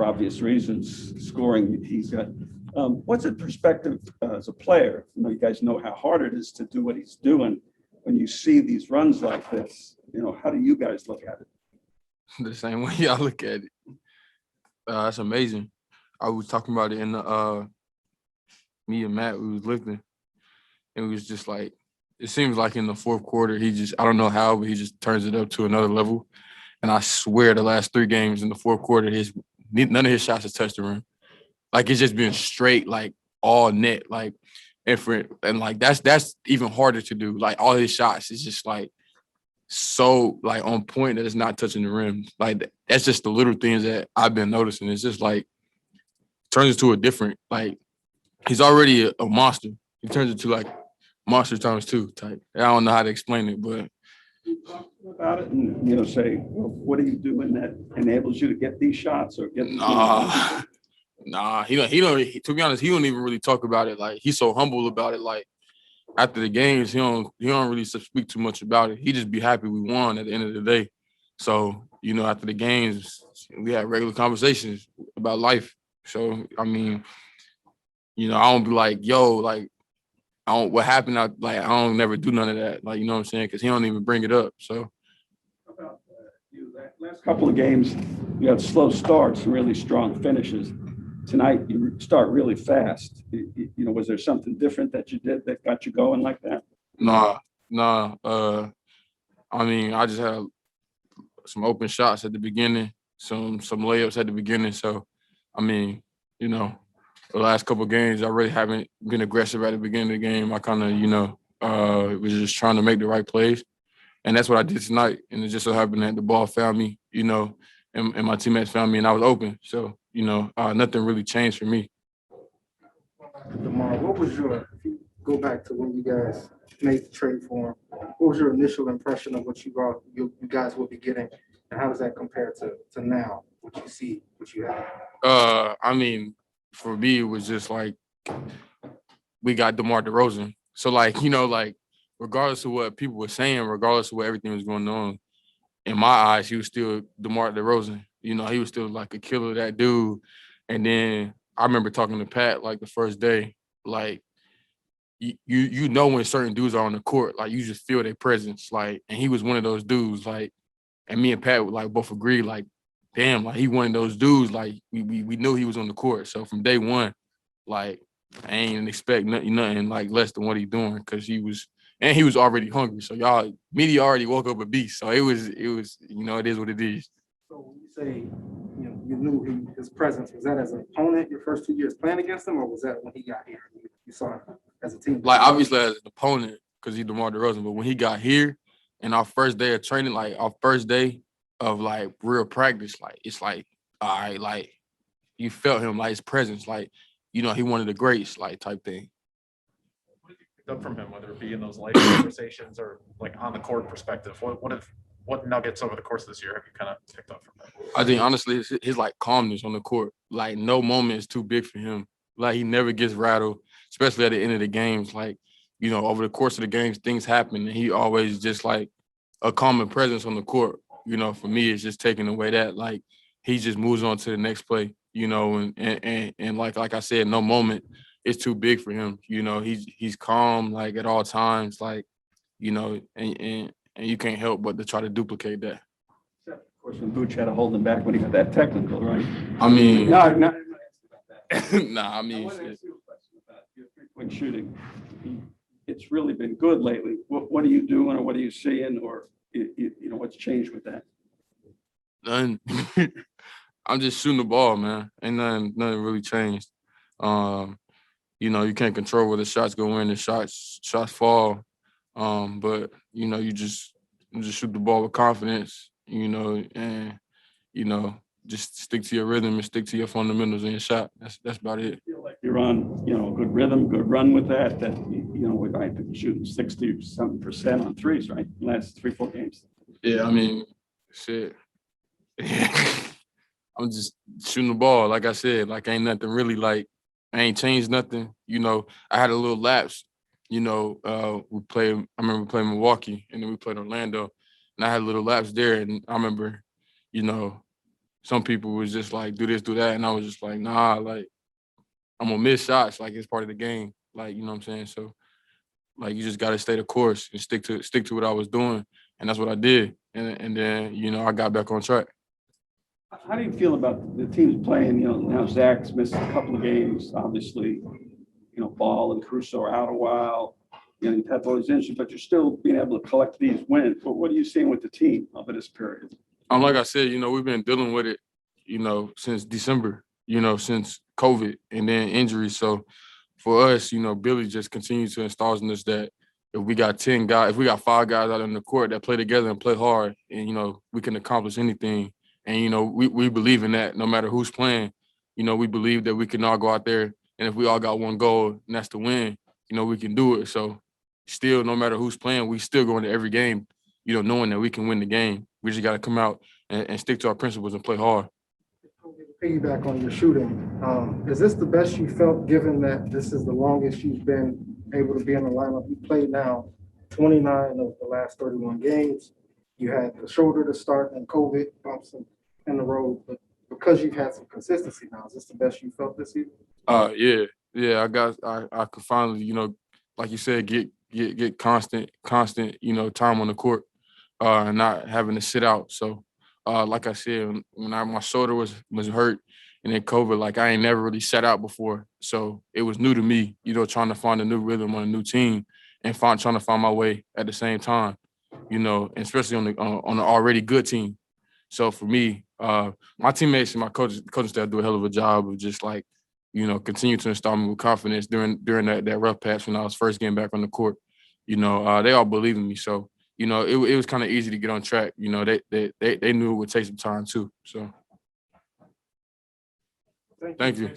for obvious reasons, scoring. He's got. What's the perspective as a player? You guys know how hard it is to do what he's doing. When you see these runs like this, how do you guys look at it? The same way y'all look at it. That's amazing. I was talking about it in the me and Matt, we was lifting. And it was just like, it seems like in the fourth quarter, I don't know how, but he just turns it up to another level. And I swear the last 3 games in the fourth quarter, none of his shots have touched the rim. Like, it's just been straight, like, all net, like, and like, that's even harder to do. Like, all his shots is just, like, so, like, on point that it's not touching the rim. Like, that's just the little things that I've been noticing. It's just, like, turns into a different, like, he's already a monster. He turns into, like, monster times 2 type. I don't know how to explain it, but talk about it and say, well, what are you doing that enables you to get these shots or get? Nah. He don't. To be honest, he don't even really talk about it. Like, he's so humble about it. Like, after the games, he don't really speak too much about it. He just be happy we won at the end of the day. So after the games, we had regular conversations about life. So I mean, I don't be like, yo, like, what happened? I don't never do none of that. Like, you know what I'm saying? Because he don't even bring it up. So about that last couple of games, you had slow starts and really strong finishes. Tonight, you start really fast. Was there something different that you did that got you going like that? Nah. I mean, I just had some open shots at the beginning, some layups at the beginning. So, I mean, the last couple of games, I really haven't been aggressive at the beginning of the game. I kind of, was just trying to make the right plays. And that's what I did tonight. And it just so happened that the ball found me, and my teammates found me, and I was open. So, nothing really changed for me. DeMar, if you go back to when you guys made the trade for him, what was your initial impression of what you guys will be getting, and how does that compare to now, what you see, what you have? I mean, for me, it was just like we got DeMar DeRozan. So, like, regardless of what people were saying, regardless of what everything was going on, in my eyes, he was still DeMar DeRozan. He was still like a killer, that dude. And then I remember talking to Pat like the first day, like, you know when certain dudes are on the court, like, you just feel their presence, like, and he was one of those dudes, like, and me and Pat like both agreed, like, damn, like, he one of those dudes, like, we knew he was on the court. So from day one, like, I ain't expect nothing like less than what he doing, because he was already hungry. So y'all, media already woke up a beast. So it was it is what it is. So when you say, you knew his presence, was that as an opponent your first 2 years playing against him, or was that when he got here? You saw him as a team? Like, obviously as an opponent, because he's DeMar DeRozan, but when he got here and our first day of training, like our first day of like real practice, like, it's like, all right, like, you felt him, like, his presence, like, he one of the greats, like, type thing. What did you pick up from him, whether it be in those life conversations or like on the court perspective? What nuggets over the course of this year have you kind of picked up from him? I think honestly, his like calmness on the court, like, no moment is too big for him. Like, he never gets rattled, especially at the end of the games. Like, over the course of the games, things happen, and he always just like a calming presence on the court. For me, it's just taking away that, like, he just moves on to the next play. And like I said, no moment is too big for him. He's calm, like, at all times, like, and you can't help but to try to duplicate that. Except, of course, when Booch had to hold him back when he got that technical, right? I mean, no, I'm not asking about that. nah, I mean, I want to ask you a question about your three-point shooting. It's really been good lately. What are you doing, or what are you seeing, or what's changed with that? None. I'm just shooting the ball, man. Ain't nothing really changed. You can't control where the shots go in, the shots fall. But you just shoot the ball with confidence, and just stick to your rhythm and stick to your fundamentals in your shot. That's about it. I feel like you're on, good rhythm, good run with that. That I think you're shooting 60-something% on threes, right? Last 3-4 games. Yeah, I mean, shit. I'm just shooting the ball. Like I said, like, ain't nothing really, like, I ain't changed nothing. I had a little lapse. I remember playing Milwaukee, and then we played Orlando, and I had a little lapse there. And I remember, some people was just like, do this, do that. And I was just like, nah, like, I'm gonna miss shots. Like, it's part of the game. Like, you know what I'm saying? So, like, you just gotta stay the course and stick to what I was doing. And that's what I did. And then, you know, I got back on track. How do you feel about the teams playing? You know, now Zach's missed a couple of games, obviously. You know, Ball and Caruso are out a while. You know, you've had all these injuries, but you're still being able to collect these wins. But what are you seeing with the team over this period? Like I said, you know, we've been dealing with it, you know, since December, you know, since COVID and then injuries. So for us, you know, Billy just continues to install in us that if we got 10 guys, if we got 5 guys out on the court that play together and play hard, and, you know, we can accomplish anything. And, you know, we believe in that no matter who's playing. You know, we believe that we can all go out there, and if we all got one goal, and that's to win, you know, we can do it. So still, no matter who's playing, we still go into every game, you know, knowing that we can win the game. We just got to come out and stick to our principles and play hard. Piggyback on your shooting, is this the best you felt given that this is the longest you've been able to be in the lineup? You played now 29 of the last 31 games. You had the shoulder to start and COVID bumps in the road, but because you've had some consistency now, is this the best you felt this season? Yeah. I could finally, you know, like you said, get constant, you know, time on the court, and not having to sit out. So, like I said, when my shoulder was hurt and then COVID, like I ain't never really sat out before. So it was new to me, you know, trying to find a new rhythm on a new team and trying to find my way at the same time, you know, and especially on an already good team. So for me, my teammates and my coaching staff do a hell of a job of just like, you know, continue to install me with confidence during that rough patch when I was first getting back on the court. You know, they all believe in me. So, you know, it was kind of easy to get on track. You know, they knew it would take some time too. So thank you.